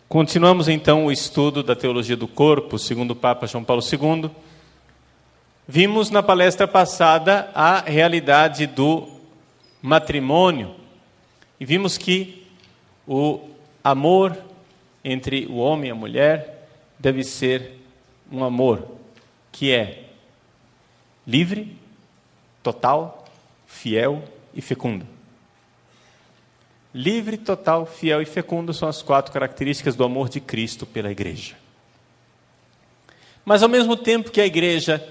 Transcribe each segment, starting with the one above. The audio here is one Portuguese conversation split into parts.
Continuamos então o estudo da teologia do corpo, segundo o Papa João Paulo II. Vimos na palestra passada a realidade do matrimônio e vimos que o amor entre o homem e a mulher deve ser um amor que é livre, total, fiel e fecundo. Livre, total, fiel e fecundo são as 4 características do amor de Cristo pela igreja. Mas ao mesmo tempo que a igreja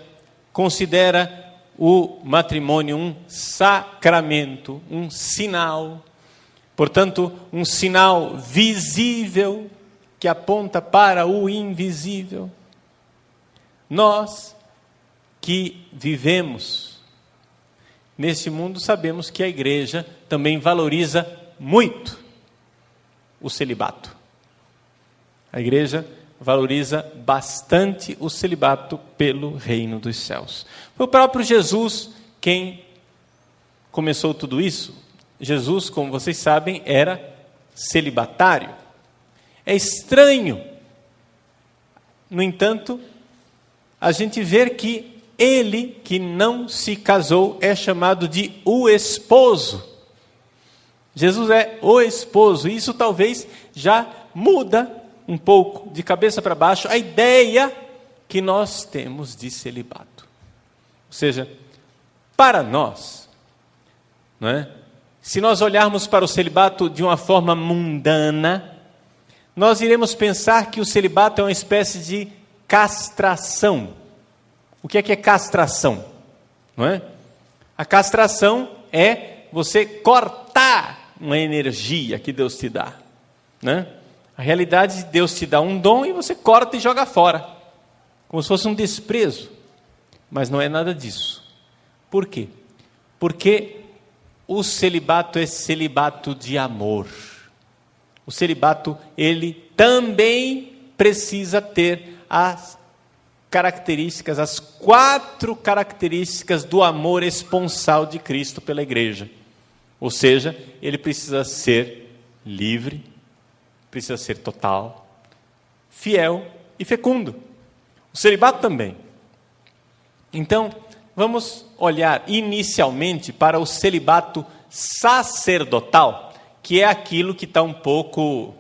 considera o matrimônio um sacramento, um sinal, portanto, um sinal visível que aponta para o invisível, nós que vivemos nesse mundo sabemos que a igreja também valoriza muito o celibato. A igreja valoriza bastante o celibato pelo reino dos céus. Foi o próprio Jesus quem começou tudo isso. Jesus, como vocês sabem, era celibatário. É estranho, no entanto, a gente ver que ele, que não se casou, é chamado de o esposo. Jesus é o esposo, e isso talvez já muda um pouco, de cabeça para baixo, a ideia que nós temos de celibato. Ou seja, para nós, não é? Se nós olharmos para o celibato de uma forma mundana, nós iremos pensar que o celibato é uma espécie de castração. O que é castração? Não é? A castração é você cortar uma energia que Deus te dá, né? A realidade de Deus te dá um dom e você corta e joga fora, como se fosse um desprezo, mas não é nada disso. Por quê? Porque o celibato é celibato de amor. O celibato, ele também precisa ter as características, as 4 características do amor esponsal de Cristo pela igreja. Ou seja, ele precisa ser livre, precisa ser total, fiel e fecundo. O celibato também. Então, vamos olhar inicialmente para o celibato sacerdotal, que é aquilo que está um pouco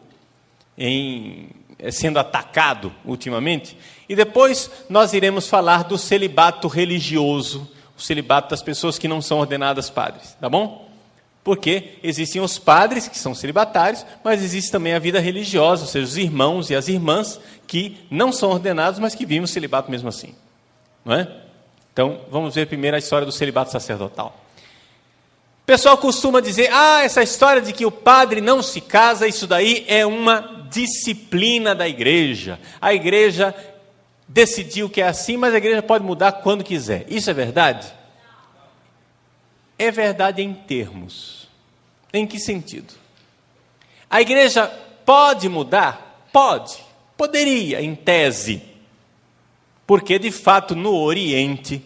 sendo atacado ultimamente. E depois nós iremos falar do celibato religioso, o celibato das pessoas que não são ordenadas padres, tá bom? Porque existem os padres que são celibatários, mas existe também a vida religiosa, ou seja, os irmãos e as irmãs que não são ordenados, mas que vivem o celibato mesmo assim, não é? Então, vamos ver primeiro a história do celibato sacerdotal. O pessoal costuma dizer, essa história de que o padre não se casa, isso daí é uma disciplina da igreja. A igreja decidiu que é assim, mas a igreja pode mudar quando quiser. Isso é verdade? É verdade em termos. Em que sentido? A igreja pode mudar? Pode. Poderia, em tese. Porque, de fato, no Oriente,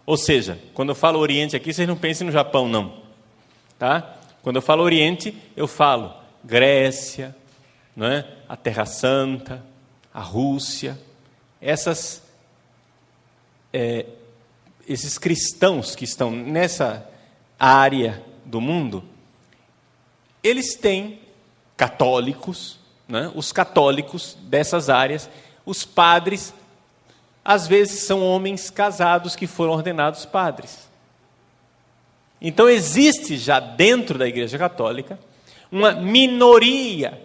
ou seja, quando eu falo Oriente aqui, vocês não pensem no Japão, não. Tá? Quando eu falo Oriente, eu falo Grécia, não é? A Terra Santa, a Rússia, esses cristãos que estão nessa área do mundo, eles têm católicos, né? Os católicos dessas áreas, os padres, às vezes são homens casados que foram ordenados padres. Então existe já dentro da Igreja Católica uma minoria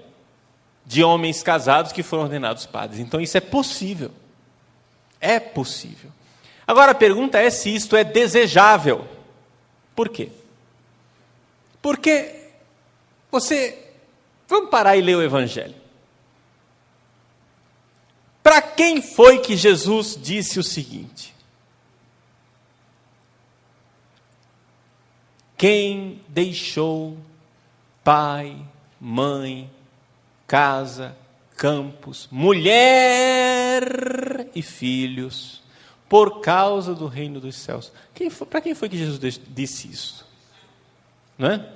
de homens casados que foram ordenados padres. Então isso é possível. É possível. Agora a pergunta é se isto é desejável. Por quê? Porque vamos parar e ler o Evangelho. Para quem foi que Jesus disse o seguinte? Quem deixou pai, mãe, casa, campos, mulher e filhos, por causa do reino dos céus. Para quem foi que Jesus disse isso? Não é?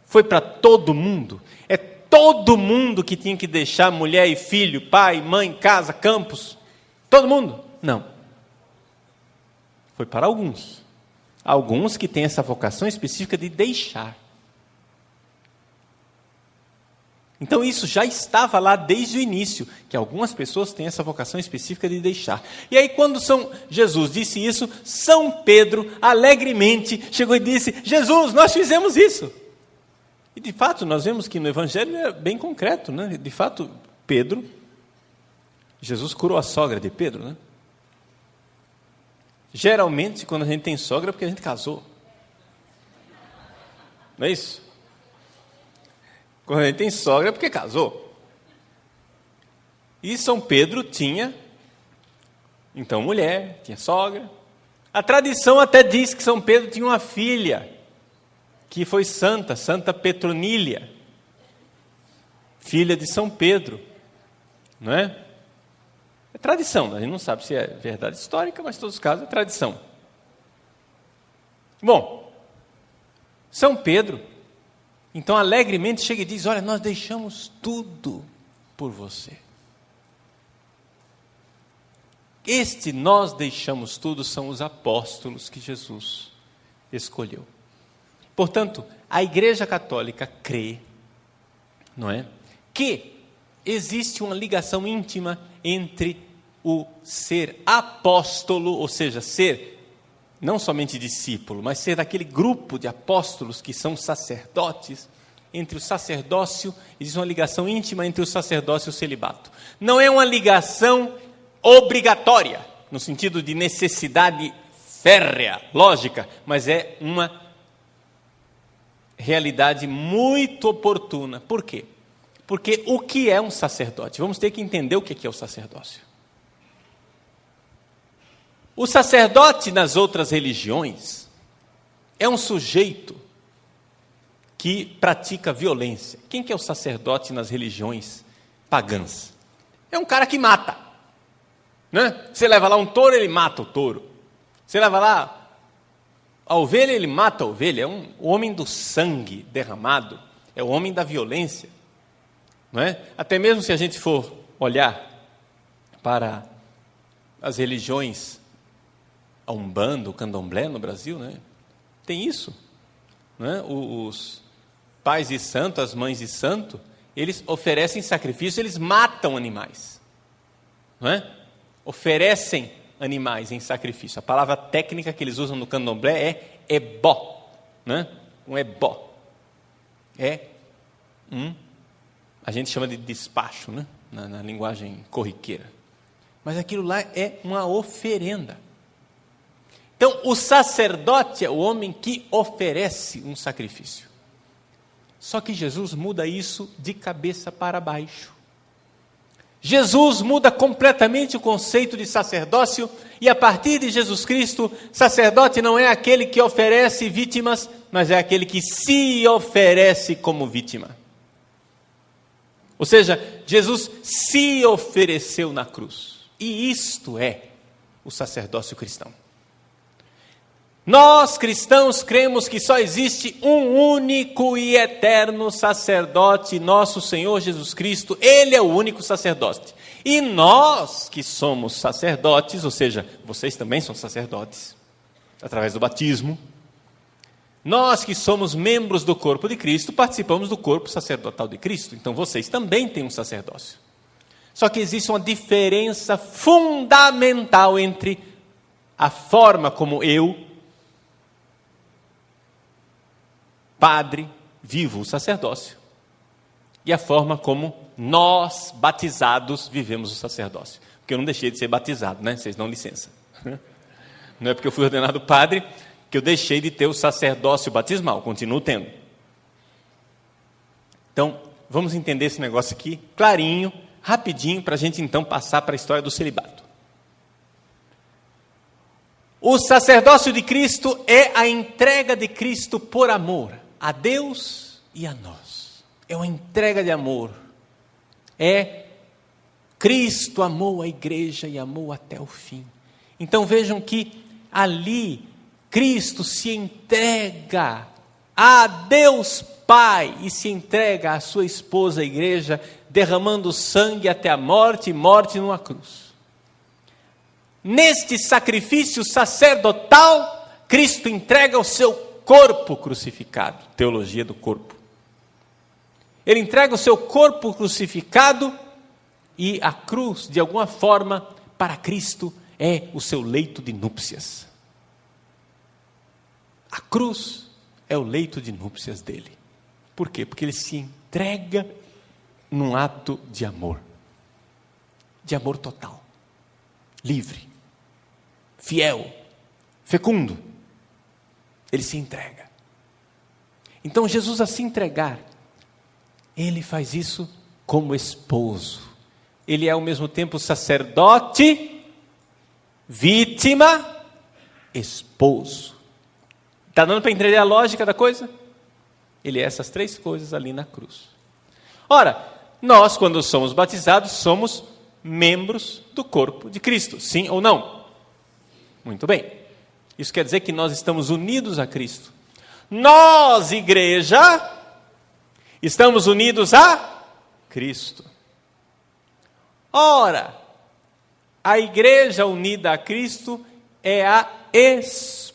Foi para todo mundo? É todo mundo que tinha que deixar mulher e filho, pai, mãe, casa, campos? Todo mundo? Não. Foi para alguns. Alguns que têm essa vocação específica de deixar. Então isso já estava lá desde o início, que algumas pessoas têm essa vocação específica de deixar. E aí quando Jesus disse isso, São Pedro alegremente chegou e disse: Jesus, nós fizemos isso. E de fato nós vemos que no Evangelho é bem concreto, né? De fato, Jesus curou a sogra de Pedro, né? Geralmente quando a gente tem sogra é porque a gente casou. Não é isso? Quando a gente tem sogra é porque casou. E São Pedro tinha, então, mulher, tinha sogra. A tradição até diz que São Pedro tinha uma filha, que foi santa, Santa Petronília, filha de São Pedro. Não é? É tradição, a gente não sabe se é verdade histórica, mas em todos os casos é tradição. Bom, São Pedro, então, alegremente chega e diz: olha, nós deixamos tudo por você. Nós deixamos tudo são os apóstolos que Jesus escolheu. Portanto, a Igreja Católica crê, não é, que existe uma ligação íntima entre o ser apóstolo, ou seja, ser não somente discípulo, mas ser daquele grupo de apóstolos que são sacerdotes. Entre o sacerdócio, existe uma ligação íntima entre o sacerdócio e o celibato. Não é uma ligação obrigatória, no sentido de necessidade férrea, lógica, mas é uma realidade muito oportuna. Por quê? Porque o que é um sacerdote? Vamos ter que entender o que é o sacerdócio. O sacerdote nas outras religiões é um sujeito que pratica violência. Quem que é o sacerdote nas religiões pagãs? É um cara que mata, né? Você leva lá um touro, ele mata o touro. Você leva lá a ovelha, ele mata a ovelha. É o homem do sangue derramado, é o homem da violência, não é? Até mesmo se a gente for olhar para as religiões, a Umbanda, o Candomblé no Brasil, né? Tem isso, né? Os pais de santo, as mães de santo, eles oferecem sacrifício, eles matam animais, não é? Oferecem animais em sacrifício. A palavra técnica que eles usam no Candomblé é ebó, né? Um ebó a gente chama de despacho, né? Na linguagem corriqueira, mas aquilo lá é uma oferenda. Então, o sacerdote é o homem que oferece um sacrifício. Só que Jesus muda isso de cabeça para baixo. Jesus muda completamente o conceito de sacerdócio, e a partir de Jesus Cristo, sacerdote não é aquele que oferece vítimas, mas é aquele que se oferece como vítima. Ou seja, Jesus se ofereceu na cruz. E isto é o sacerdócio cristão. Nós, cristãos, cremos que só existe um único e eterno sacerdote, nosso Senhor Jesus Cristo. Ele é o único sacerdote. E nós, que somos sacerdotes, ou seja, vocês também são sacerdotes, através do batismo. Nós que somos membros do corpo de Cristo, participamos do corpo sacerdotal de Cristo. Então, vocês também têm um sacerdócio. Só que existe uma diferença fundamental entre a forma como eu, padre, vivo o sacerdócio, e a forma como nós, batizados, vivemos o sacerdócio. Porque eu não deixei de ser batizado, né? Vocês dão licença. Não é porque eu fui ordenado padre que eu deixei de ter o sacerdócio batismal, continuo tendo. Então, vamos entender esse negócio aqui, clarinho, rapidinho, para a gente então passar para a história do celibato. O sacerdócio de Cristo é a entrega de Cristo por amor a Deus e a nós. É uma entrega de amor. Cristo amou a igreja e amou até o fim. Então vejam que ali Cristo se entrega a Deus Pai e se entrega à sua esposa, a igreja, derramando sangue até a morte, e morte numa cruz. Neste sacrifício sacerdotal, Cristo entrega o seu corpo crucificado, teologia do corpo. Ele entrega o seu corpo crucificado e a cruz, de alguma forma, para Cristo, é o seu leito de núpcias. A cruz é o leito de núpcias dele. Por quê? Porque ele se entrega num ato de amor total, livre, fiel, fecundo. Ele se entrega. Então Jesus, a se entregar, ele faz isso como esposo. Ele é ao mesmo tempo sacerdote, vítima, esposo. Está dando para entender a lógica da coisa? Ele é essas três coisas ali na cruz. Ora, nós, quando somos batizados, somos membros do corpo de Cristo. Sim ou não? Muito bem. Isso quer dizer que nós estamos unidos a Cristo. Nós, igreja, estamos unidos a Cristo. Ora, a igreja unida a Cristo é a esposa,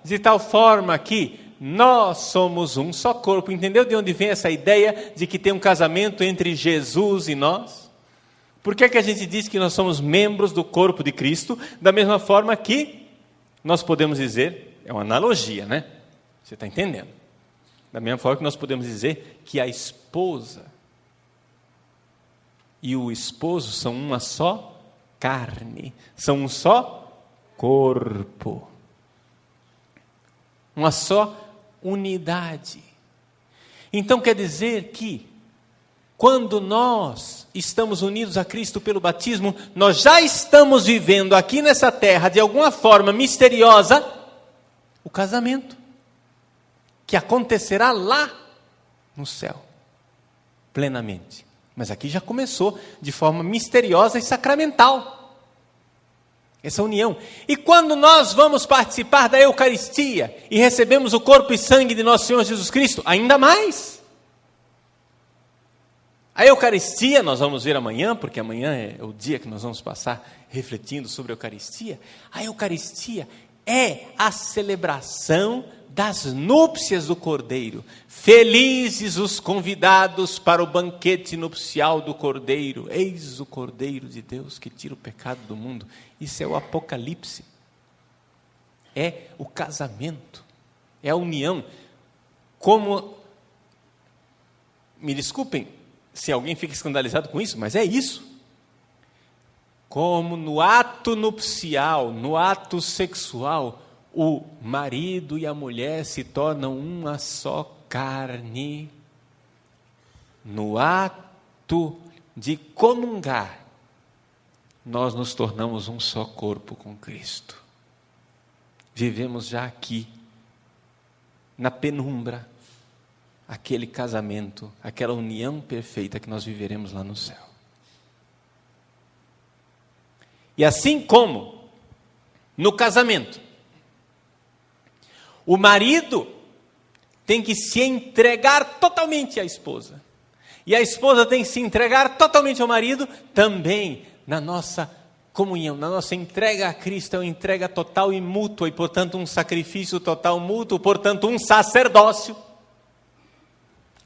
de tal forma que nós somos um só corpo. Entendeu de onde vem essa ideia de que tem um casamento entre Jesus e nós? Por que a gente diz que nós somos membros do corpo de Cristo? Da mesma forma que nós podemos dizer, é uma analogia, né? Você está entendendo? Da mesma forma que nós podemos dizer que a esposa e o esposo são uma só carne, são um só corpo, uma só unidade. Então quer dizer que quando nós estamos unidos a Cristo pelo batismo, nós já estamos vivendo aqui nessa terra, de alguma forma misteriosa, o casamento, que acontecerá lá no céu, plenamente. Mas aqui já começou de forma misteriosa e sacramental, essa união. E quando nós vamos participar da Eucaristia e recebemos o corpo e sangue de nosso Senhor Jesus Cristo, ainda mais. A Eucaristia, nós vamos ver amanhã, porque amanhã é o dia que nós vamos passar refletindo sobre a Eucaristia. A Eucaristia é a celebração das núpcias do Cordeiro. Felizes os convidados para o banquete nupcial do Cordeiro. Eis o Cordeiro de Deus que tira o pecado do mundo. Isso é o Apocalipse. É o casamento. É a união. Como, me desculpem se alguém fica escandalizado com isso, mas é isso. Como no ato nupcial, no ato sexual, o marido e a mulher se tornam uma só carne. No ato de comungar, nós nos tornamos um só corpo com Cristo. Vivemos já aqui, na penumbra, aquele casamento, aquela união perfeita que nós viveremos lá no céu. E assim como no casamento, o marido tem que se entregar totalmente à esposa, e a esposa tem que se entregar totalmente ao marido, também na nossa comunhão, na nossa entrega a Cristo, é uma entrega total e mútua, e portanto um sacrifício total mútuo, portanto um sacerdócio,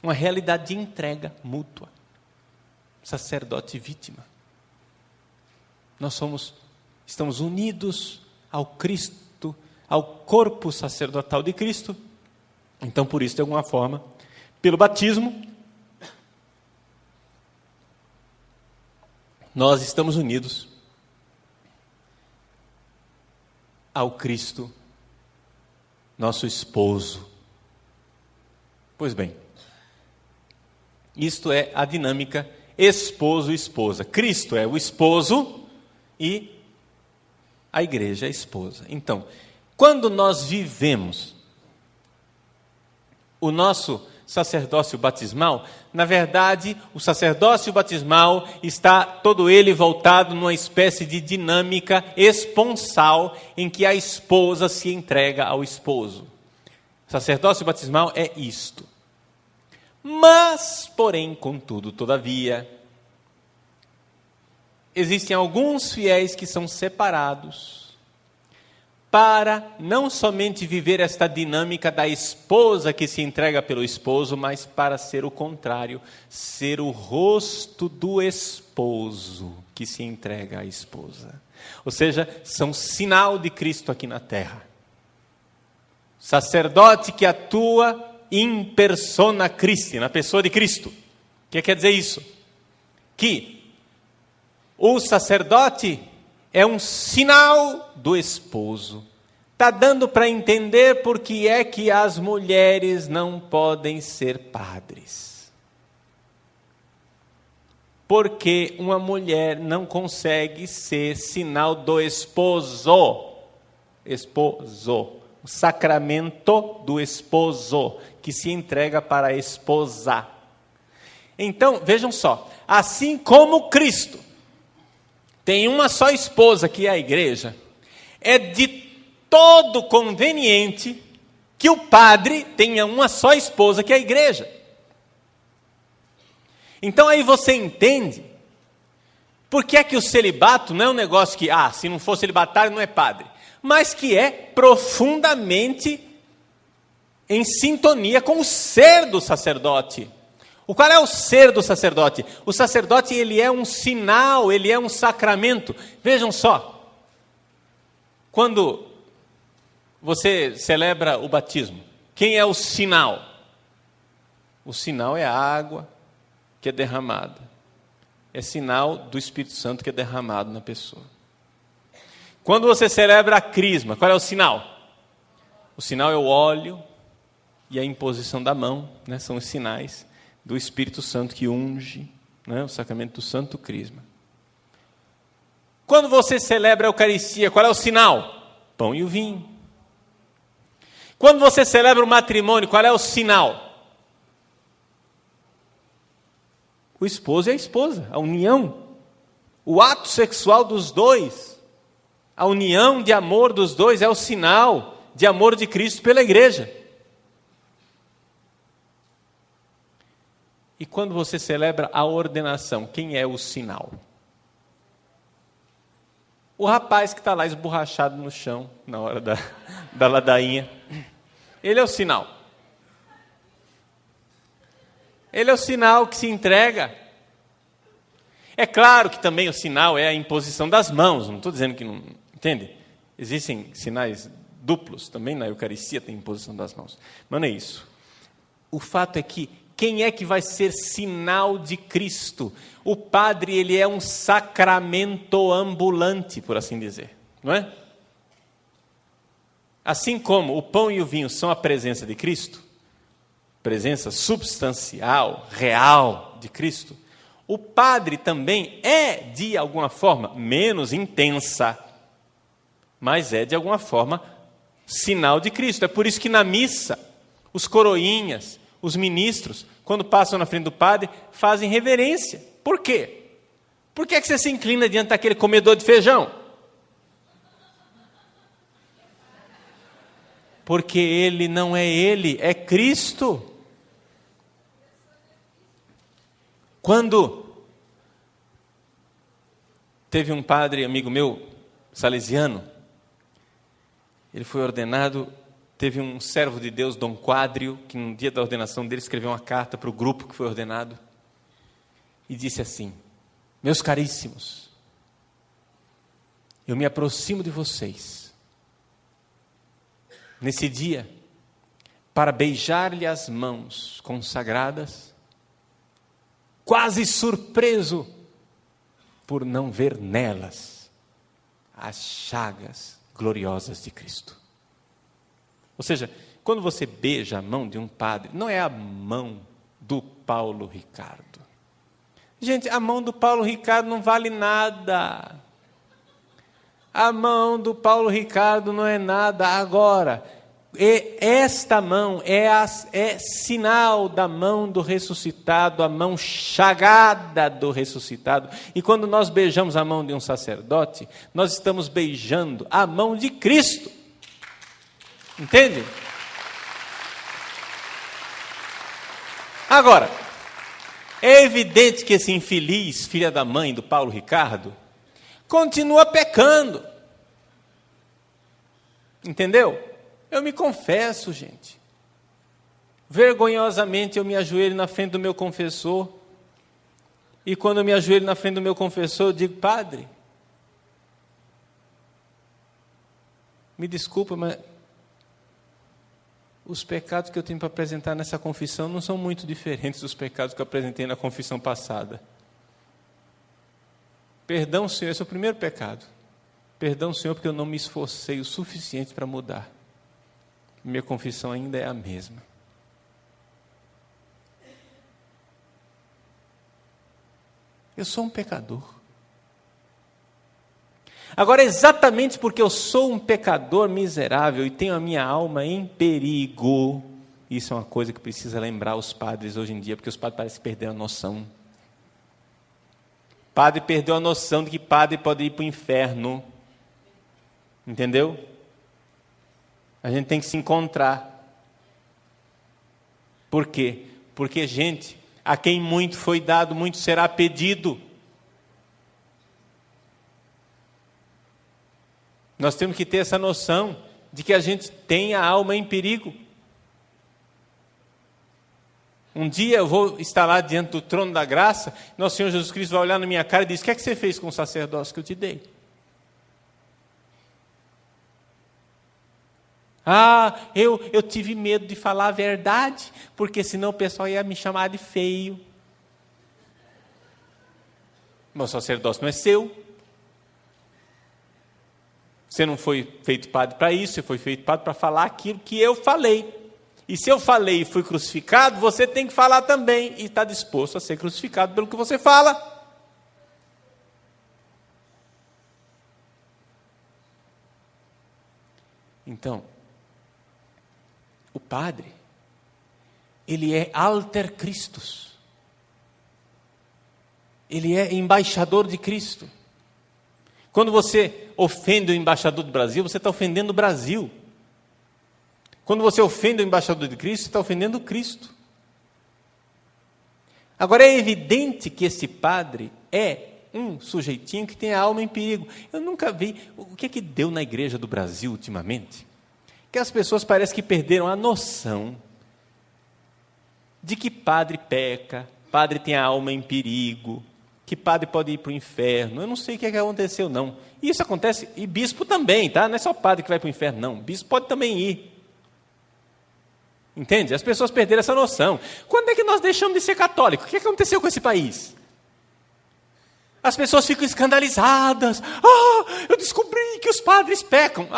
uma realidade de entrega mútua, sacerdote e vítima. Nós estamos unidos ao Cristo, ao corpo sacerdotal de Cristo. Então, por isso, de alguma forma, pelo batismo, nós estamos unidos ao Cristo, nosso esposo. Pois bem, isto é a dinâmica esposo-esposa. Cristo é o esposo e a igreja é a esposa. Então, quando nós vivemos o nosso sacerdócio batismal, na verdade, o sacerdócio batismal está todo ele voltado numa espécie de dinâmica esponsal em que a esposa se entrega ao esposo. O Sacerdócio batismal é isto. Mas, porém, contudo, todavia, existem alguns fiéis que são separados para não somente viver esta dinâmica da esposa que se entrega pelo esposo, mas para ser o contrário, ser o rosto do esposo que se entrega à esposa. Ou seja, são sinal de Cristo aqui na terra. Sacerdote que atua in persona Christi, na pessoa de Cristo. O que quer dizer isso? Que o sacerdote é um sinal do esposo. Está dando para entender por que é que as mulheres não podem ser padres. Porque uma mulher não consegue ser sinal do esposo. Esposo. O sacramento do esposo, que se entrega para a esposa. Então, vejam só, assim como Cristo tem uma só esposa, que é a igreja, é de todo conveniente que o padre tenha uma só esposa, que é a igreja. Então aí você entende por que é que o celibato não é um negócio que, se não for celibatário não é padre, mas que é profundamente em sintonia com o ser do sacerdote. Qual é o ser do sacerdote? O sacerdote, ele é um sinal, ele é um sacramento. Vejam só, quando você celebra o batismo, quem é o sinal? O sinal é a água que é derramada. É sinal do Espírito Santo que é derramado na pessoa. Quando você celebra a crisma, qual é o sinal? O sinal é o óleo e a imposição da mão, né? São os sinais do Espírito Santo que unge, né? O sacramento do Santo Crisma. Quando você celebra a Eucaristia, qual é o sinal? Pão e o vinho. Quando você celebra o matrimônio, qual é o sinal? O esposo e a esposa, a união, o ato sexual dos dois, a união de amor dos dois é o sinal de amor de Cristo pela igreja. E quando você celebra a ordenação, quem é o sinal? O rapaz que está lá esborrachado no chão, na hora da ladainha, ele é o sinal. Ele é o sinal que se entrega. É claro que também o sinal é a imposição das mãos, não estou dizendo que não, entende? Existem sinais duplos, também na Eucaristia tem imposição das mãos, mas não é isso. O fato é que quem é que vai ser sinal de Cristo? O padre, ele é um sacramento ambulante, por assim dizer, não é? Assim como o pão e o vinho são a presença de Cristo, presença substancial, real de Cristo, o padre também é, de alguma forma, menos intensa, mas é, de alguma forma, sinal de Cristo. É por isso que na missa, os coroinhas, os ministros, quando passam na frente do padre, fazem reverência. Por quê? Por que é que você se inclina diante daquele comedor de feijão? Porque ele não é ele, é Cristo. Quando teve um padre, amigo meu, salesiano, ele foi ordenado. Teve um servo de Deus, Dom Quadrio, que no dia da ordenação dele escreveu uma carta para o grupo que foi ordenado e disse assim: meus caríssimos, eu me aproximo de vocês nesse dia para beijar-lhe as mãos consagradas, quase surpreso por não ver nelas as chagas gloriosas de Cristo. Ou seja, quando você beija a mão de um padre, não é a mão do Paulo Ricardo. Gente, a mão do Paulo Ricardo não vale nada. A mão do Paulo Ricardo não é nada. Agora, esta mão é sinal da mão do ressuscitado, a mão chagada do ressuscitado. E quando nós beijamos a mão de um sacerdote, nós estamos beijando a mão de Cristo. Entende? Agora, é evidente que esse infeliz, filha da mãe do Paulo Ricardo, continua pecando. Entendeu? Eu me confesso, gente. Vergonhosamente eu me ajoelho na frente do meu confessor. E quando eu me ajoelho na frente do meu confessor, eu digo: Padre, me desculpa, mas os pecados que eu tenho para apresentar nessa confissão não são muito diferentes dos pecados que eu apresentei na confissão passada. Perdão, Senhor, esse é o primeiro pecado. Perdão, Senhor, porque eu não me esforcei o suficiente para mudar. Minha confissão ainda é a mesma. Eu sou um pecador. Agora, exatamente porque eu sou um pecador miserável e tenho a minha alma em perigo, isso é uma coisa que precisa lembrar os padres hoje em dia, porque os padres parecem perder a noção. Padre perdeu a noção de que padre pode ir para o inferno. Entendeu? A gente tem que se encontrar. Por quê? Porque, gente, a quem muito foi dado, muito será pedido. Nós temos que ter essa noção de que a gente tem a alma em perigo. Um dia eu vou estar lá diante do trono da graça, nosso Senhor Jesus Cristo vai olhar na minha cara e diz: o que é que você fez com o sacerdócio que eu te dei? Eu tive medo de falar a verdade, porque senão o pessoal ia me chamar de feio. Meu sacerdócio não é seu. Você não foi feito padre para isso, você foi feito padre para falar aquilo que eu falei. E se eu falei e fui crucificado, você tem que falar também, e está disposto a ser crucificado pelo que você fala. Então, o padre, ele é alter Christus. Ele é embaixador de Cristo. Quando você ofende o embaixador do Brasil, você está ofendendo o Brasil. Quando você ofende o embaixador de Cristo, você está ofendendo Cristo. Agora, é evidente que esse padre é um sujeitinho que tem a alma em perigo. Eu nunca vi. O que é que deu na igreja do Brasil ultimamente? Que as pessoas parecem que perderam a noção de que padre peca, padre tem a alma em perigo, que padre pode ir para o inferno. Eu não sei o que aconteceu, não. E isso acontece, e bispo também, tá? Não é só padre que vai para o inferno, não. Bispo pode também ir. Entende? As pessoas perderam essa noção. Quando é que nós deixamos de ser católicos? O que aconteceu com esse país? As pessoas ficam escandalizadas. Eu descobri que os padres pecam.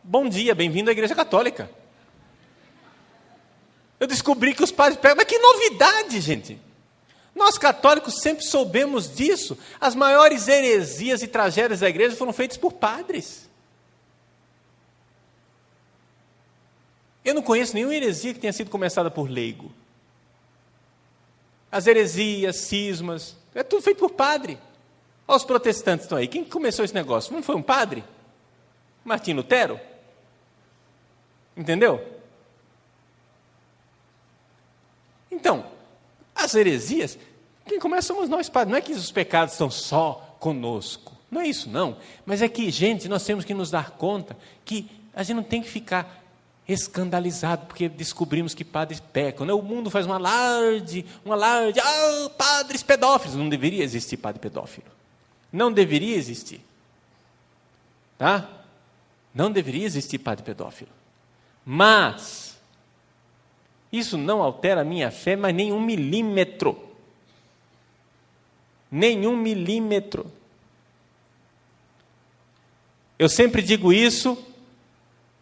Bom dia, bem-vindo à Igreja Católica. Eu descobri que os padres pecam. Mas que novidade, gente! Nós católicos sempre soubemos disso. As maiores heresias e tragédias da igreja foram feitas por padres. Eu não conheço nenhuma heresia que tenha sido começada por leigo. As heresias, cismas, é tudo feito por padre. Olha os protestantes estão aí. Quem começou esse negócio? Não foi um padre? Martim Lutero? Entendeu? Então, as heresias, quem começa somos nós, padres. Não é que os pecados estão só conosco. Não é isso, não. Mas é que, gente, nós temos que nos dar conta que a gente não tem que ficar escandalizado porque descobrimos que padres pecam. Não, o mundo faz um alarde, padres pedófilos. Não deveria existir padre pedófilo. Não deveria existir. Tá? Não deveria existir padre pedófilo. Mas isso não altera a minha fé, mas nem 1 milímetro. Nem 1 milímetro. Eu sempre digo isso,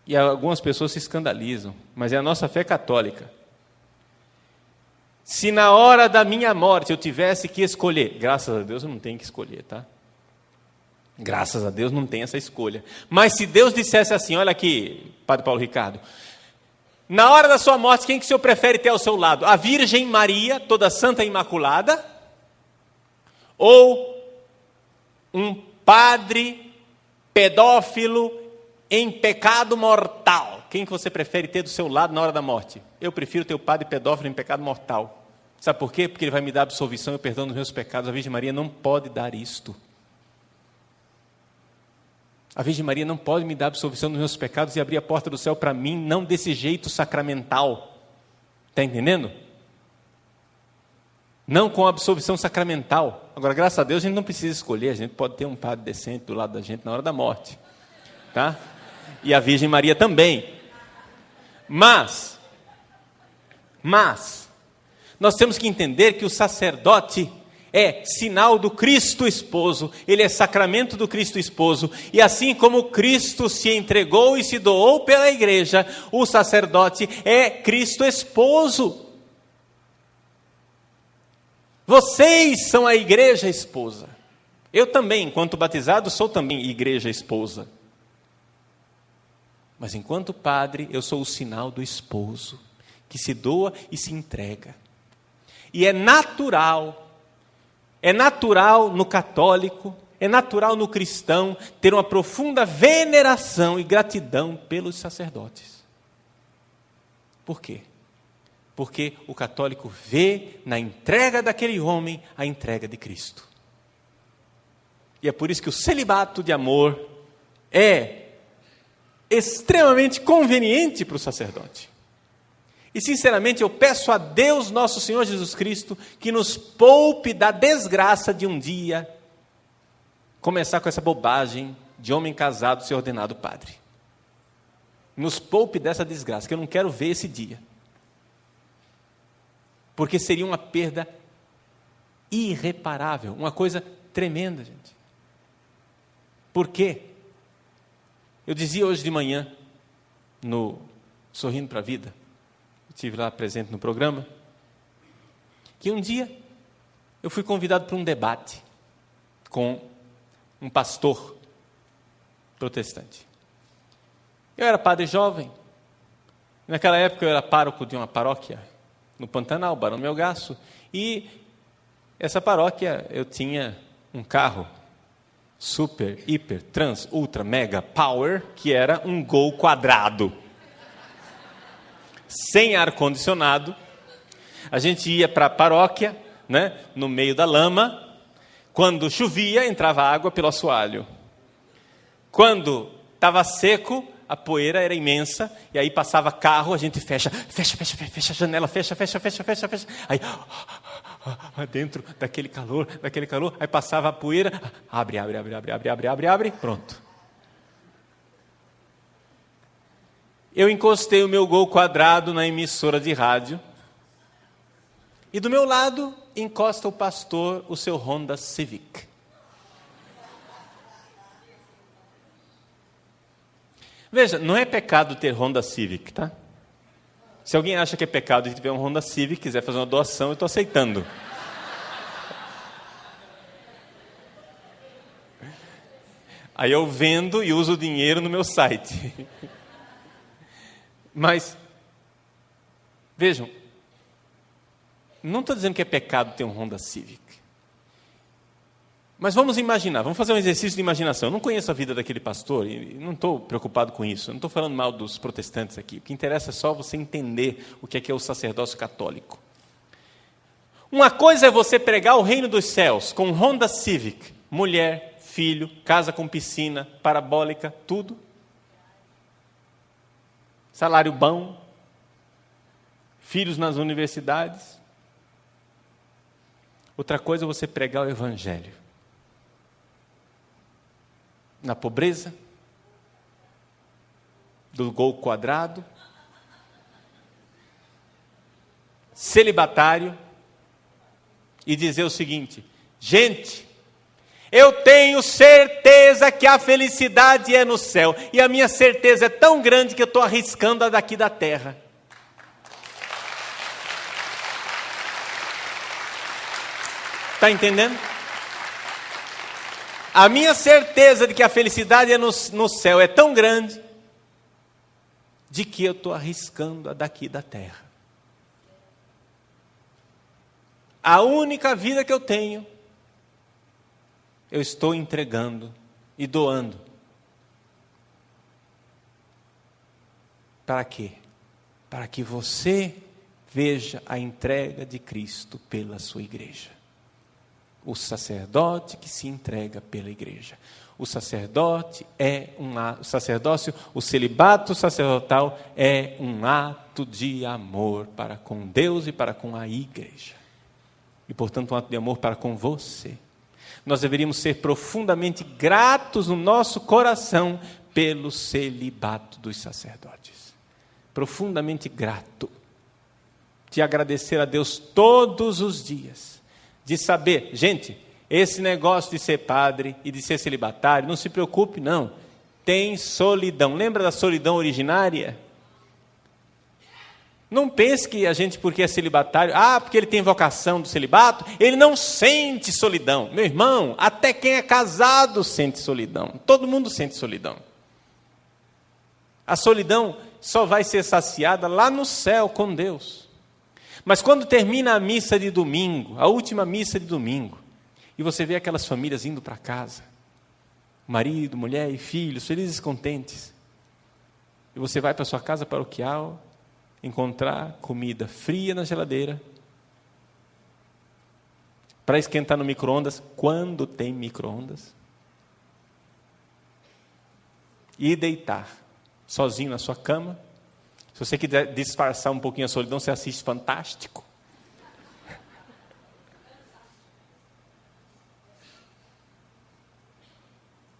e algumas pessoas se escandalizam, mas é a nossa fé católica. Se na hora da minha morte eu tivesse que escolher, graças a Deus eu não tenho que escolher, tá? Graças a Deus não tem essa escolha. Mas se Deus dissesse assim, olha aqui, Padre Paulo Ricardo, na hora da sua morte, quem que o senhor prefere ter ao seu lado? A Virgem Maria, toda santa e imaculada? Ou um padre pedófilo em pecado mortal? Quem que você prefere ter do seu lado na hora da morte? Eu prefiro ter o padre pedófilo em pecado mortal. Sabe por quê? Porque Ele vai me dar absolvição e o perdão dos meus pecados. A Virgem Maria não pode dar isto. A Virgem Maria não pode me dar absolvição dos meus pecados e abrir a porta do céu para mim, não desse jeito sacramental. Está entendendo? Não com absolvição sacramental. Agora, graças a Deus, a gente não precisa escolher. A gente pode ter um padre decente do lado da gente na hora da morte. Tá? E a Virgem Maria também. Mas, nós temos que entender que o sacerdote é sinal do Cristo esposo, ele é sacramento do Cristo esposo, e assim como Cristo se entregou e se doou pela igreja, o sacerdote é Cristo esposo. Vocês são a igreja esposa. Eu também, enquanto batizado, sou também igreja esposa. Mas enquanto padre, eu sou o sinal do esposo, que se doa e se entrega. E é natural no católico, é natural no cristão, ter uma profunda veneração e gratidão pelos sacerdotes. Por quê? Porque o católico vê na entrega daquele homem a entrega de Cristo. E é por isso que o celibato de amor é extremamente conveniente para o sacerdote. E sinceramente eu peço a Deus nosso Senhor Jesus Cristo que nos poupe da desgraça de um dia começar com essa bobagem de homem casado ser ordenado padre. Nos poupe dessa desgraça, que eu não quero ver esse dia. Porque seria uma perda irreparável, uma coisa tremenda, gente. Por quê? Eu dizia hoje de manhã, no Sorrindo para a Vida, estive lá presente no programa, que um dia eu fui convidado para um debate com um pastor protestante. Eu era padre jovem, naquela época eu era pároco de uma paróquia no Pantanal, Barão Melgaço, e essa paróquia eu tinha um carro super, hiper, trans, ultra, mega, power, que era um Gol quadrado. Sem ar-condicionado. A gente ia para a paróquia, né, no meio da lama. Quando chovia, entrava água pelo assoalho. Quando estava seco, a poeira era imensa, e aí passava carro, a gente fecha a janela, fecha. Aí, dentro daquele calor, aí passava a poeira, abre, pronto. Eu encostei o meu Gol quadrado na emissora de rádio, e do meu lado encosta o pastor o seu Honda Civic. Veja, não é pecado ter Honda Civic, tá? Se alguém acha que é pecado tiver um Honda Civic, quiser fazer uma doação, eu estou aceitando. Aí eu vendo e uso o dinheiro no meu site. Mas, vejam, não estou dizendo que é pecado ter um Honda Civic. Mas vamos imaginar, vamos fazer um exercício de imaginação. Eu não conheço a vida daquele pastor e não estou preocupado com isso. Eu não estou falando mal dos protestantes aqui. O que interessa é só você entender o que é o sacerdócio católico. Uma coisa é você pregar o reino dos céus com um Honda Civic, mulher, filho, casa com piscina, parabólica, tudo. Salário bom, filhos nas universidades. Outra coisa é você pregar o evangelho. Na pobreza, do Gol quadrado, celibatário, e dizer o seguinte: gente, eu tenho certeza que a felicidade é no céu, e a minha certeza é tão grande que eu estou arriscando a daqui da terra. Está entendendo? A minha certeza de que a felicidade é no céu é tão grande, de que eu estou arriscando a daqui da terra. A única vida que eu tenho, eu estou entregando e doando. Para quê? Para que você veja a entrega de Cristo pela sua igreja. O sacerdote que se entrega pela igreja. O sacerdócio, o celibato sacerdotal é um ato de amor para com Deus e para com a igreja. E, portanto, um ato de amor para com você. Nós deveríamos ser profundamente gratos no nosso coração pelo celibato dos sacerdotes. Profundamente grato. De agradecer a Deus todos os dias. De saber, gente, esse negócio de ser padre e de ser celibatário, não se preocupe não, tem solidão. Lembra da solidão originária? Não pense que a gente, porque é celibatário, porque ele tem vocação do celibato, ele não sente solidão. Meu irmão, até quem é casado sente solidão. Todo mundo sente solidão. A solidão só vai ser saciada lá no céu com Deus. Mas quando termina a missa de domingo, a última missa de domingo, e você vê aquelas famílias indo para casa, marido, mulher e filhos, felizes e contentes, e você vai para a sua casa paroquial, encontrar comida fria na geladeira, para esquentar no micro-ondas, quando tem micro-ondas, e deitar sozinho na sua cama. Se você quiser disfarçar um pouquinho a solidão, você assiste Fantástico.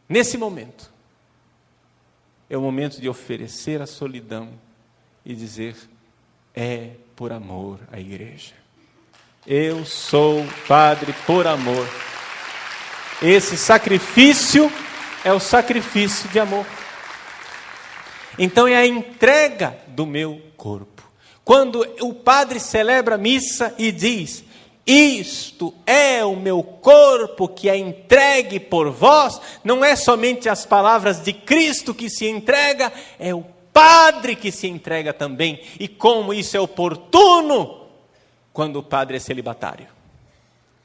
Nesse momento, é o momento de oferecer a solidão e dizer, é por amor à igreja. Eu sou padre por amor. Esse sacrifício é o sacrifício de amor. Então é a entrega do meu corpo. Quando o padre celebra a missa e diz, isto é o meu corpo que é entregue por vós, não é somente as palavras de Cristo que se entrega, é o padre que se entrega também. E como isso é oportuno quando o padre é celibatário.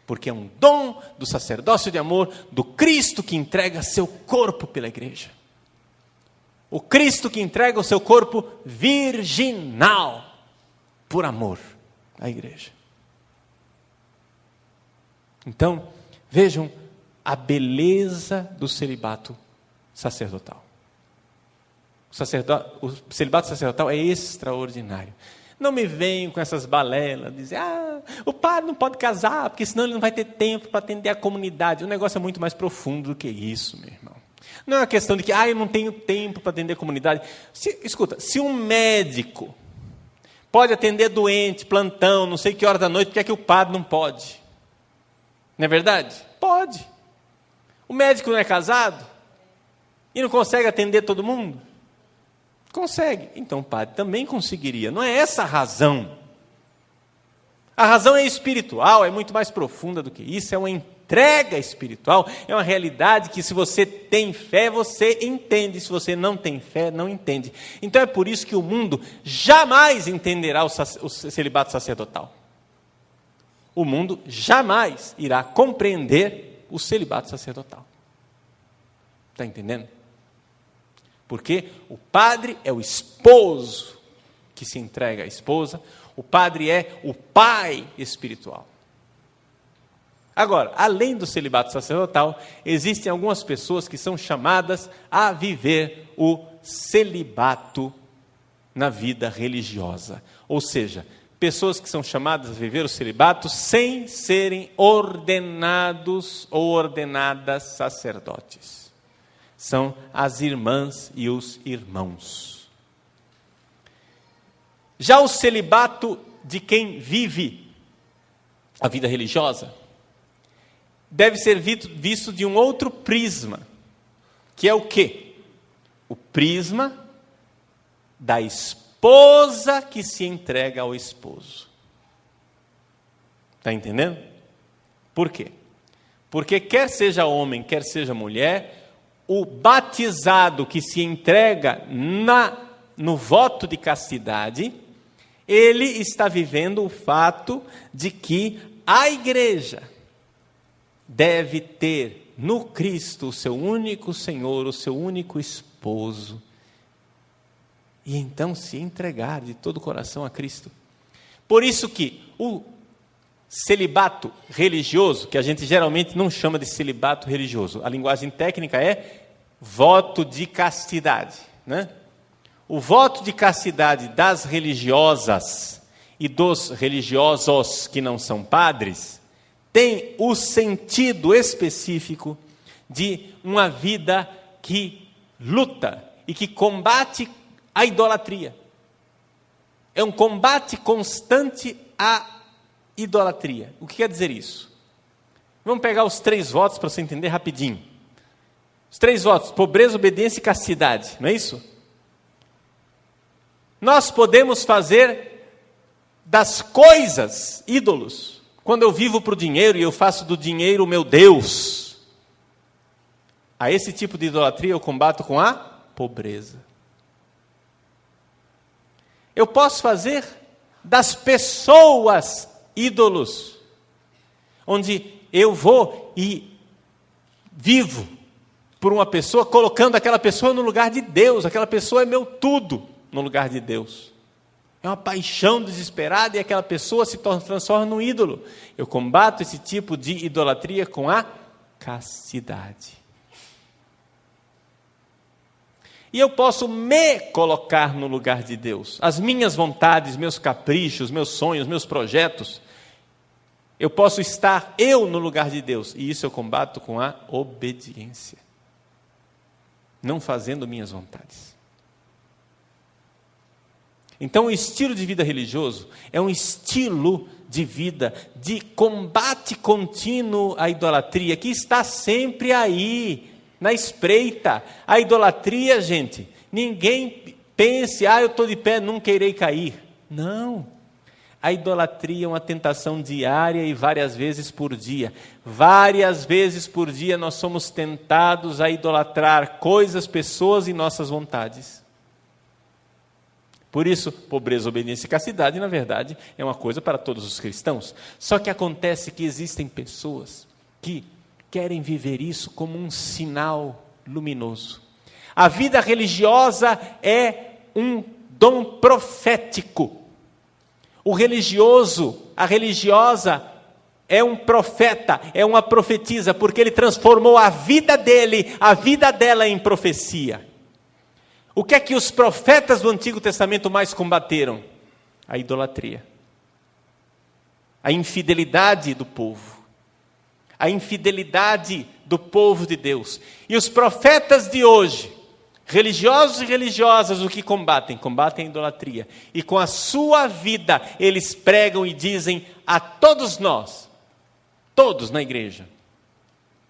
Porque é um dom do sacerdócio de amor do Cristo que entrega seu corpo pela igreja. O Cristo que entrega o seu corpo virginal por amor à igreja. Então, vejam a beleza do celibato sacerdotal. O celibato sacerdotal é extraordinário. Não me venham com essas balelas, dizer, o padre não pode casar, porque senão ele não vai ter tempo para atender a comunidade. O negócio é muito mais profundo do que isso, meu irmão. Não é uma questão de que, eu não tenho tempo para atender a comunidade. Escuta, se um médico pode atender doente, plantão, não sei que hora da noite, por que é que o padre não pode? Não é verdade? Pode. O médico não é casado? E não consegue atender todo mundo? Consegue. Então o padre também conseguiria. Não é essa a razão. A razão é espiritual, é muito mais profunda do que isso. É uma entrega espiritual. É uma realidade que se você tem fé, você entende. Se você não tem fé, não entende. Então é por isso que o mundo jamais entenderá o celibato sacerdotal. O mundo jamais irá compreender o celibato sacerdotal. Está entendendo? Porque o padre é o esposo que se entrega à esposa, o padre é o pai espiritual. Agora, além do celibato sacerdotal, existem algumas pessoas que são chamadas a viver o celibato na vida religiosa. Ou seja, pessoas que são chamadas a viver o celibato sem serem ordenados ou ordenadas sacerdotes. São as irmãs e os irmãos. Já o celibato de quem vive a vida religiosa deve ser visto de um outro prisma, que é o quê? O prisma da esposa que se entrega ao esposo. Está entendendo? Por quê? Porque quer seja homem, quer seja mulher, o batizado que se entrega no voto de castidade, ele está vivendo o fato de que a igreja deve ter no Cristo o seu único Senhor, o seu único esposo, e então se entregar de todo o coração a Cristo. Por isso que o celibato religioso, que a gente geralmente não chama de celibato religioso, a linguagem técnica é voto de castidade, né? O voto de castidade das religiosas e dos religiosos que não são padres tem o sentido específico de uma vida que luta e que combate a idolatria. É um combate constante à idolatria. O que quer dizer isso? Vamos pegar os 3 votos para você entender rapidinho. Os 3 votos: pobreza, obediência e castidade, não é isso? Nós podemos fazer das coisas ídolos. Quando eu vivo para o dinheiro e eu faço do dinheiro o meu Deus, a esse tipo de idolatria eu combato com a pobreza. Eu posso fazer das pessoas ídolos, onde eu vou e vivo por uma pessoa, colocando aquela pessoa no lugar de Deus. Aquela pessoa é meu tudo no lugar de Deus. É uma paixão desesperada e aquela pessoa se transforma num ídolo. Eu combato esse tipo de idolatria com a castidade. E eu posso me colocar no lugar de Deus. As minhas vontades, meus caprichos, meus sonhos, meus projetos. Eu posso estar eu no lugar de Deus. E isso eu combato com a obediência. Não fazendo minhas vontades. Então, o estilo de vida religioso é um estilo de vida de combate contínuo à idolatria, que está sempre aí, na espreita. A idolatria, gente, ninguém pense, eu estou de pé, nunca irei cair. Não. A idolatria é uma tentação diária e várias vezes por dia. Várias vezes por dia nós somos tentados a idolatrar coisas, pessoas e nossas vontades. Por isso, pobreza, obediência e castidade, na verdade, é uma coisa para todos os cristãos. Só que acontece que existem pessoas que querem viver isso como um sinal luminoso. A vida religiosa é um dom profético. O religioso, a religiosa, é um profeta, é uma profetisa, porque ele transformou a vida dele, a vida dela em profecia. O que é que os profetas do Antigo Testamento mais combateram? A idolatria. A infidelidade do povo. A infidelidade do povo de Deus. E os profetas de hoje, religiosos e religiosas, o que combatem? Combatem a idolatria. E com a sua vida, eles pregam e dizem a todos nós, todos na igreja,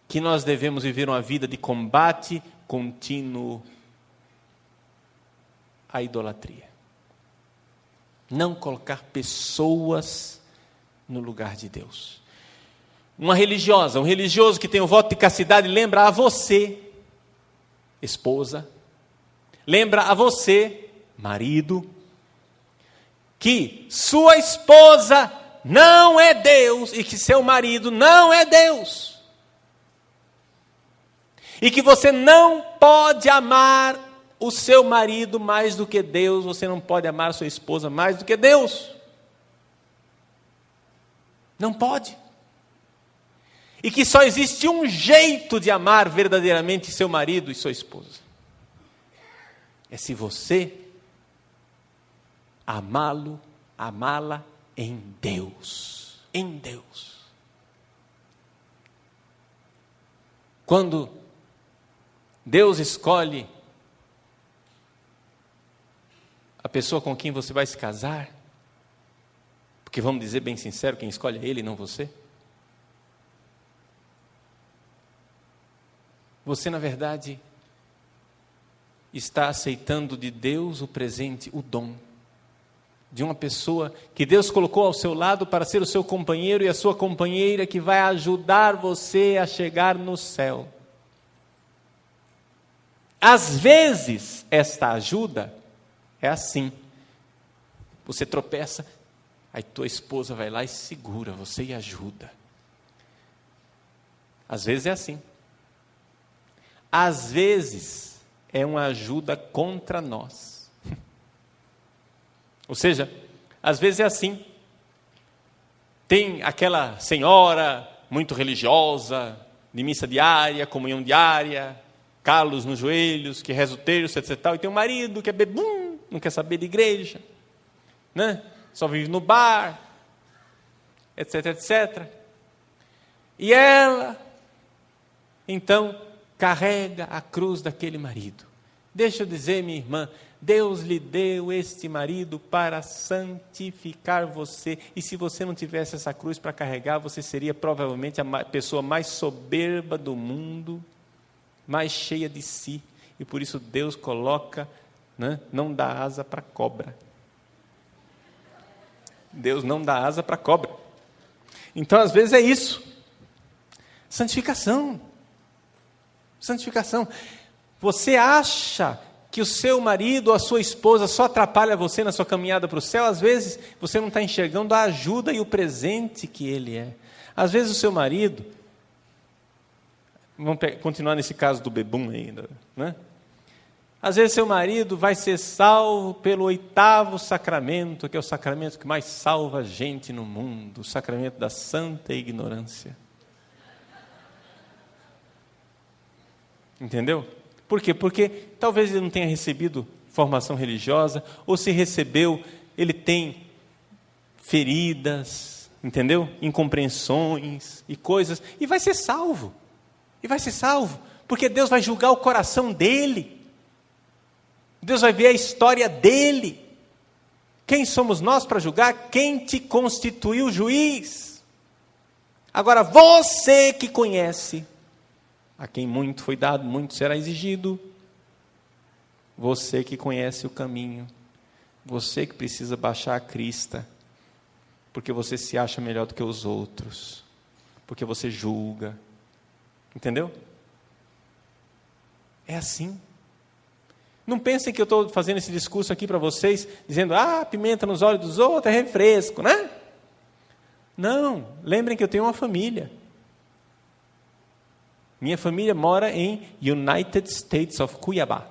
que nós devemos viver uma vida de combate contínuo à idolatria. Não colocar pessoas no lugar de Deus. Uma religiosa, um religioso que tem o voto de castidade, lembra a você, esposa, lembra a você, marido, que sua esposa não é Deus e que seu marido não é Deus. E que você não pode amar o seu marido mais do que Deus, você não pode amar a sua esposa mais do que Deus. Não pode. E que só existe um jeito de amar verdadeiramente seu marido e sua esposa. É se você amá-lo, amá-la em Deus. Em Deus. Quando Deus escolhe a pessoa com quem você vai se casar, porque vamos dizer bem sincero, quem escolhe é Ele e não você. Você, na verdade, está aceitando de Deus o presente, o dom, de uma pessoa que Deus colocou ao seu lado para ser o seu companheiro e a sua companheira que vai ajudar você a chegar no céu. Às vezes, esta ajuda é assim. Você tropeça, aí tua esposa vai lá e segura você e ajuda. Às vezes é assim. Às vezes é uma ajuda contra nós. Ou seja, às vezes é assim. tem aquela senhora muito religiosa, de missa diária, comunhão diária, calos nos joelhos, que reza o terço, etc. E tem um marido que é bebum, não quer saber de igreja, né? Só vive no bar, etc, etc. E ela, então, carrega a cruz daquele marido. Deixa eu dizer, minha irmã, Deus lhe deu este marido para santificar você. E se você não tivesse essa cruz para carregar, você seria provavelmente a pessoa mais soberba do mundo, mais cheia de si. E por isso Deus coloca, né, não dá asa para cobra. Deus não dá asa para cobra. Então, às vezes é isso. Santificação. Santificação. Você acha que o seu marido ou a sua esposa só atrapalha você na sua caminhada para o céu? Às vezes você não está enxergando a ajuda e o presente que ele é. Às vezes o seu marido, vamos continuar nesse caso do bebum ainda, né? Às vezes seu marido vai ser salvo pelo 8º sacramento, que é o sacramento que mais salva a gente no mundo, o sacramento da santa ignorância. Entendeu? Por quê? Porque talvez ele não tenha recebido formação religiosa, ou se recebeu, ele tem feridas, entendeu? Incompreensões e coisas, e vai ser salvo. E vai ser salvo, porque Deus vai julgar o coração dele. Deus vai ver a história dele. Quem somos nós para julgar? Quem te constituiu juiz? Agora, você que conhece, a quem muito foi dado, muito será exigido. Você que conhece o caminho, você que precisa baixar a crista, porque você se acha melhor do que os outros, porque você julga, entendeu? É assim. Não pensem que eu estou fazendo esse discurso aqui para vocês, dizendo, pimenta nos olhos dos outros é refresco, né? Não, lembrem que eu tenho uma família. Minha família mora em United States of Cuiabá.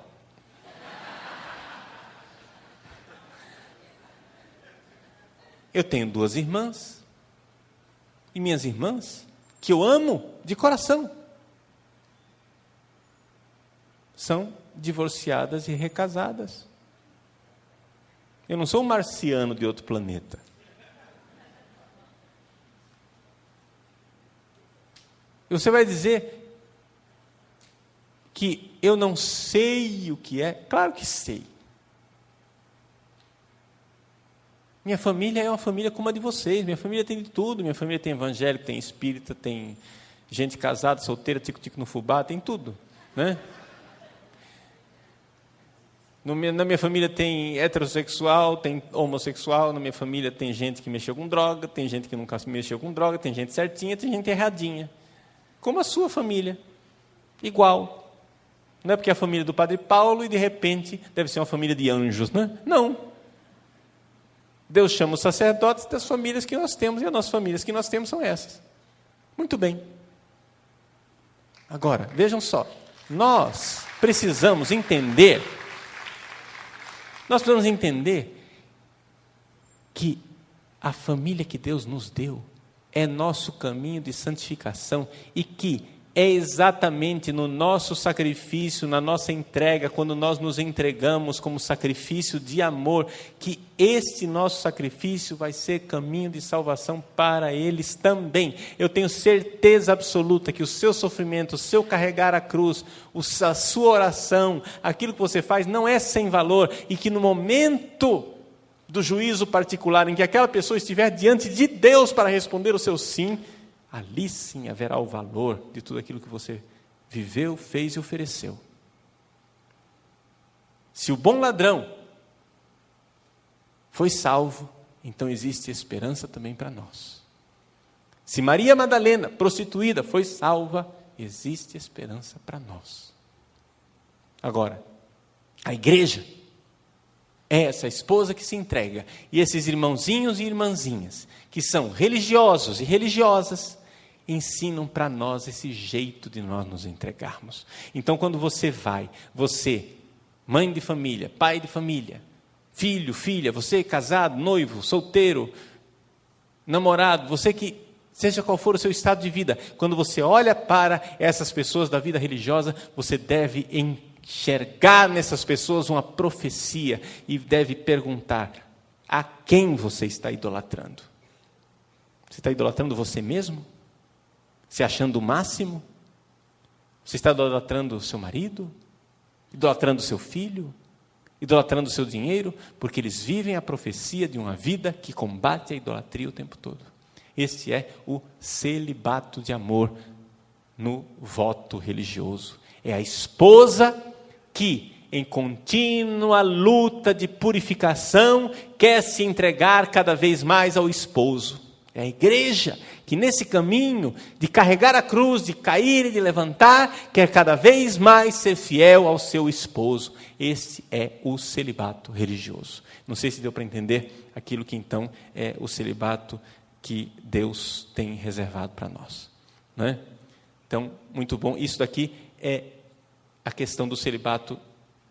Eu tenho 2 irmãs. E minhas irmãs, que eu amo de coração, são divorciadas e recasadas. Eu não sou um marciano de outro planeta. E você vai dizer que eu não sei o que é? Claro que sei. Minha família é uma família como a de vocês. Minha família tem de tudo. Minha família tem evangélico, tem espírita, tem gente casada, solteira, tico-tico no fubá, tem tudo, né? Na minha família tem heterossexual, tem homossexual. Na minha família tem gente que mexeu com droga, tem gente que nunca mexeu com droga, tem gente certinha, tem gente erradinha. Como a sua família. Igual. Não é porque é a família do Padre Paulo e de repente deve ser uma família de anjos, né? Não. Deus chama os sacerdotes das famílias que nós temos, e as nossas famílias que nós temos são essas. Muito bem. Agora, vejam só, nós precisamos entender que a família que Deus nos deu é nosso caminho de santificação, e que é exatamente no nosso sacrifício, na nossa entrega, quando nós nos entregamos como sacrifício de amor, que este nosso sacrifício vai ser caminho de salvação para eles também. Eu tenho certeza absoluta que o seu sofrimento, o seu carregar a cruz, a sua oração, aquilo que você faz não é sem valor, e que no momento do juízo particular, em que aquela pessoa estiver diante de Deus para responder o seu sim, ali sim haverá o valor de tudo aquilo que você viveu, fez e ofereceu. Se o bom ladrão foi salvo, então existe esperança também para nós. Se Maria Madalena, prostituída, foi salva, existe esperança para nós. Agora, a igreja é essa esposa que se entrega, e esses irmãozinhos e irmãzinhas, que são religiosos e religiosas, ensinam para nós esse jeito de nós nos entregarmos. Então, quando você, mãe de família, pai de família, filho, filha, você casado, noivo, solteiro, namorado, você que, seja qual for o seu estado de vida, quando você olha para essas pessoas da vida religiosa, você deve enxergar nessas pessoas uma profecia e deve perguntar: a quem você está idolatrando? Você está idolatrando você mesmo? Se achando o máximo? Você está idolatrando o seu marido? Idolatrando o seu filho? Idolatrando o seu dinheiro? Porque eles vivem a profecia de uma vida que combate a idolatria o tempo todo. Este é o celibato de amor no voto religioso. É a esposa que, em contínua luta de purificação, quer se entregar cada vez mais ao esposo. É a igreja que, nesse caminho de carregar a cruz, de cair e de levantar, quer cada vez mais ser fiel ao seu esposo. Esse é o celibato religioso. Não sei se deu para entender aquilo que então é o celibato que Deus tem reservado para nós, não é? Então, muito bom. Isso daqui é a questão do celibato,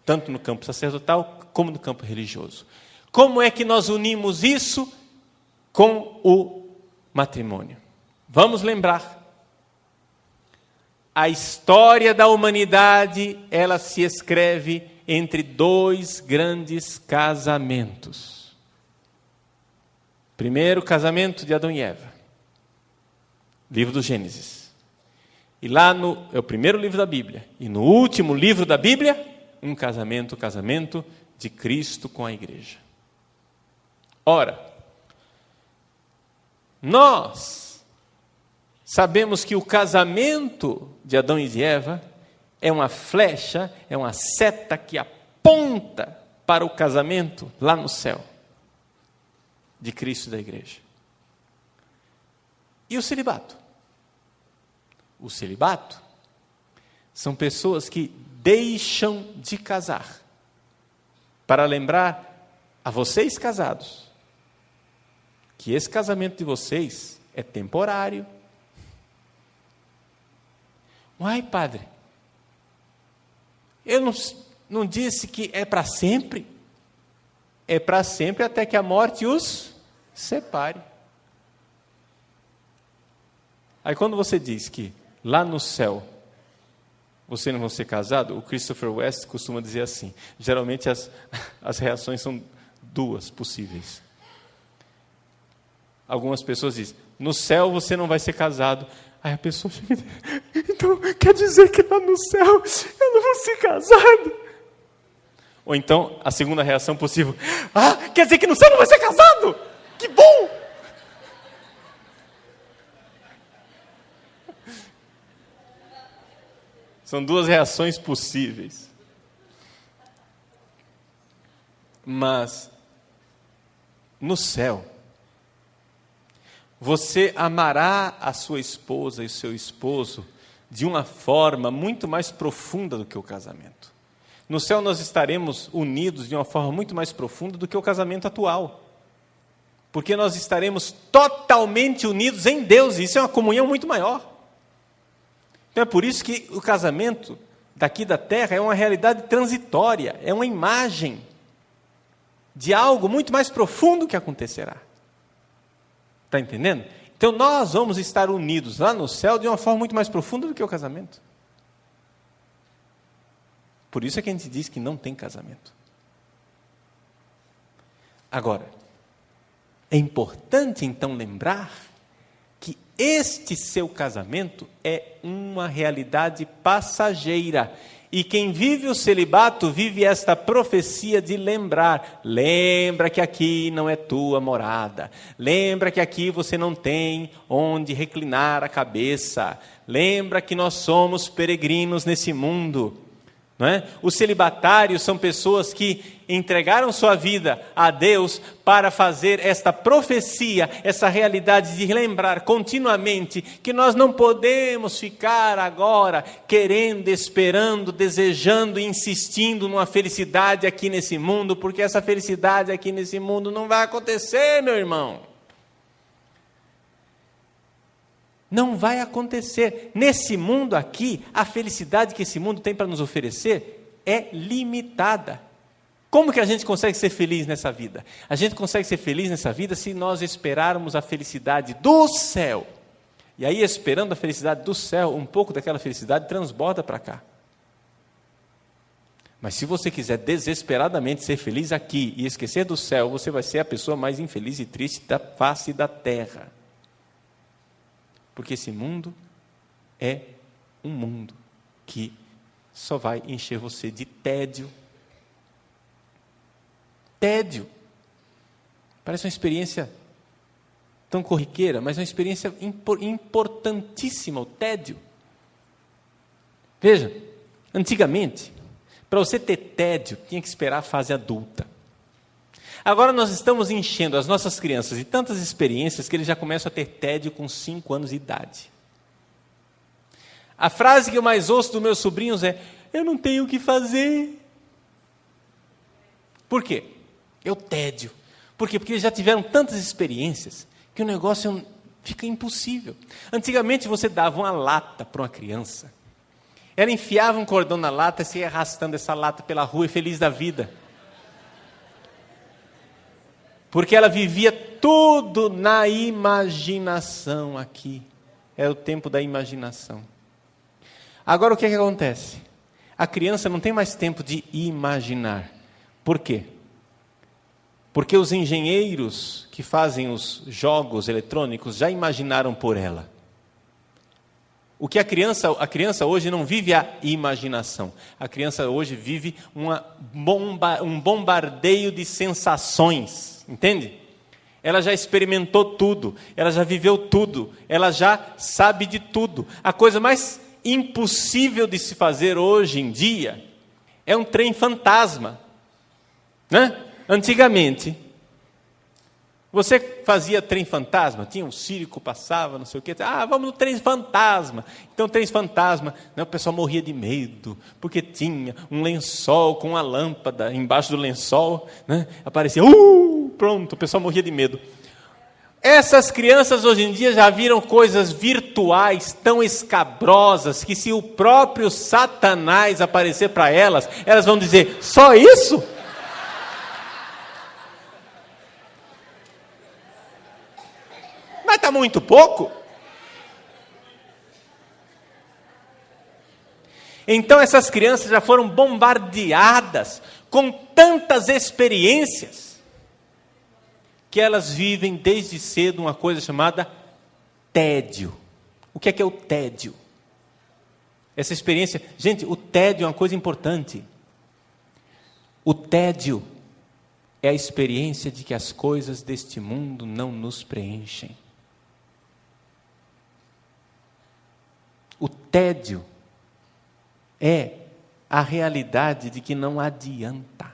tanto no campo sacerdotal como no campo religioso. Como é que nós unimos isso com o matrimônio? Vamos lembrar. A história da humanidade, ela se escreve entre dois grandes casamentos. Primeiro casamento de Adão e Eva, livro do Gênesis. E lá é o primeiro livro da Bíblia. E no último livro da Bíblia, um casamento, o casamento de Cristo com a igreja. Ora, nós sabemos que o casamento de Adão e de Eva é uma flecha, é uma seta que aponta para o casamento lá no céu de Cristo e da igreja. E o celibato? O celibato são pessoas que deixam de casar para lembrar a vocês casados que esse casamento de vocês é temporário. Uai, padre, eu não disse que é para sempre? É para sempre até que a morte os separe. Aí quando você diz que lá no céu você não vai ser casado, o Christopher West costuma dizer assim, geralmente as reações são duas possíveis. Algumas pessoas dizem: no céu você não vai ser casado. Aí a pessoa chega e diz: então quer dizer que lá no céu eu não vou ser casado? Ou então, a segunda reação possível: quer dizer que no céu não vai ser casado? Que bom! São duas reações possíveis. Mas, no céu, você amará a sua esposa e o seu esposo de uma forma muito mais profunda do que o casamento. No céu nós estaremos unidos de uma forma muito mais profunda do que o casamento atual. Porque nós estaremos totalmente unidos em Deus, e isso é uma comunhão muito maior. Então é por isso que o casamento daqui da terra é uma realidade transitória, é uma imagem de algo muito mais profundo que acontecerá. Está entendendo? Então nós vamos estar unidos lá no céu de uma forma muito mais profunda do que o casamento. Por isso é que a gente diz que não tem casamento. Agora, é importante então lembrar que este seu casamento é uma realidade passageira. E quem vive o celibato vive esta profecia de lembrar. Lembra que aqui não é tua morada. Lembra que aqui você não tem onde reclinar a cabeça. Lembra que nós somos peregrinos nesse mundo. Não é? Os celibatários são pessoas que entregaram sua vida a Deus para fazer esta profecia, essa realidade de lembrar continuamente que nós não podemos ficar agora querendo, esperando, desejando, insistindo numa felicidade aqui nesse mundo, porque essa felicidade aqui nesse mundo não vai acontecer, meu irmão. Não vai acontecer. Nesse mundo aqui, a felicidade que esse mundo tem para nos oferecer é limitada. Como que a gente consegue ser feliz nessa vida? A gente consegue ser feliz nessa vida se nós esperarmos a felicidade do céu. E aí, esperando a felicidade do céu, um pouco daquela felicidade transborda para cá. Mas se você quiser desesperadamente ser feliz aqui e esquecer do céu, você vai ser a pessoa mais infeliz e triste da face da terra. Porque esse mundo é um mundo que só vai encher você de tédio. Tédio. Parece uma experiência tão corriqueira, mas é uma experiência importantíssima, o tédio. Veja, antigamente, para você ter tédio, tinha que esperar a fase adulta. Agora nós estamos enchendo as nossas crianças de tantas experiências que eles já começam a ter tédio com 5 anos de idade. A frase que eu mais ouço dos meus sobrinhos é: eu não tenho o que fazer. Por quê? Eu tédio. Por quê? Porque eles já tiveram tantas experiências que o negócio fica impossível. Antigamente você dava uma lata para uma criança. Ela enfiava um cordão na lata e se ia arrastando essa lata pela rua e feliz da vida. Porque ela vivia tudo na imaginação aqui. Era o tempo da imaginação. Agora o que acontece? A criança não tem mais tempo de imaginar. Por quê? Porque os engenheiros que fazem os jogos eletrônicos já imaginaram por ela. O que a criança hoje não vive a imaginação. A criança hoje vive um bombardeio de sensações, entende? Ela já experimentou tudo, ela já viveu tudo, ela já sabe de tudo. A coisa mais impossível de se fazer hoje em dia é um trem fantasma, né? Antigamente, você fazia trem fantasma, tinha um circo, passava, não sei o quê, vamos no trem fantasma. Então, trem fantasma, né, o pessoal morria de medo, porque tinha um lençol com uma lâmpada embaixo do lençol, né, aparecia, pronto, o pessoal morria de medo. Essas crianças hoje em dia já viram coisas virtuais tão escabrosas que se o próprio Satanás aparecer para elas, elas vão dizer: só isso? Mas está muito pouco. Então essas crianças já foram bombardeadas com tantas experiências que elas vivem desde cedo uma coisa chamada tédio. O que é o tédio? Essa experiência, gente, o tédio é uma coisa importante. O tédio é a experiência de que as coisas deste mundo não nos preenchem. O tédio é a realidade de que não adianta,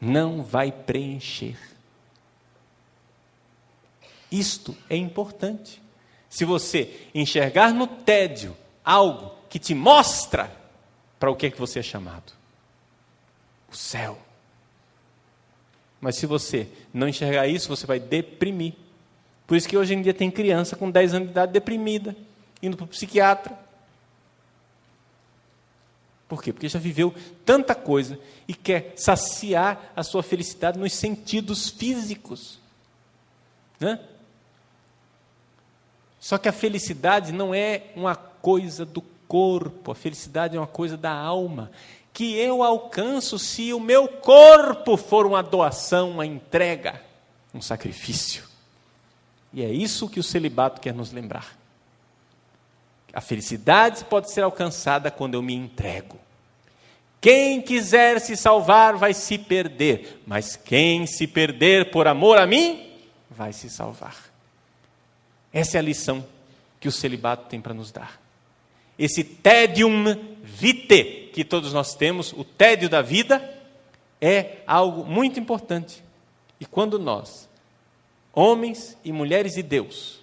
não vai preencher. Isto é importante. Se você enxergar no tédio algo que te mostra para o que é que você é chamado, o céu. Mas se você não enxergar isso, você vai deprimir. Por isso que hoje em dia tem criança com 10 anos de idade deprimida, indo para o psiquiatra. Por quê? Porque já viveu tanta coisa e quer saciar a sua felicidade nos sentidos físicos, né? Só que a felicidade não é uma coisa do corpo, a felicidade é uma coisa da alma, que eu alcanço se o meu corpo for uma doação, uma entrega, um sacrifício. E é isso que o celibato quer nos lembrar. A felicidade pode ser alcançada quando eu me entrego. Quem quiser se salvar vai se perder, mas quem se perder por amor a mim, vai se salvar. Essa é a lição que o celibato tem para nos dar. Esse tédium vitae que todos nós temos, o tédio da vida, é algo muito importante. E quando nós, homens e mulheres de Deus,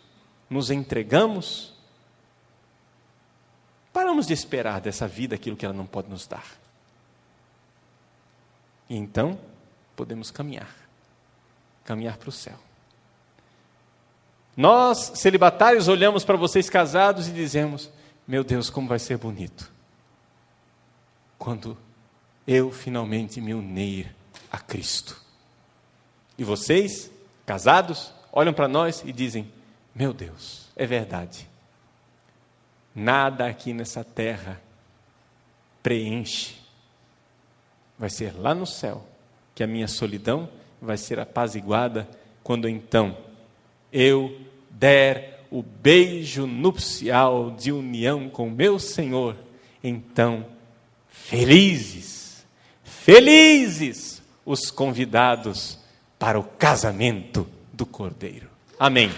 nos entregamos, paramos de esperar dessa vida aquilo que ela não pode nos dar. E então, podemos caminhar para o céu. Nós, celibatários, olhamos para vocês casados e dizemos: meu Deus, como vai ser bonito quando eu finalmente me unir a Cristo. E vocês, casados, olham para nós e dizem: meu Deus, é verdade. Nada aqui nessa terra preenche. Vai ser lá no céu que a minha solidão vai ser apaziguada, quando então eu der o beijo nupcial de união com meu Senhor. Então, felizes, felizes os convidados para o casamento do Cordeiro. Amém.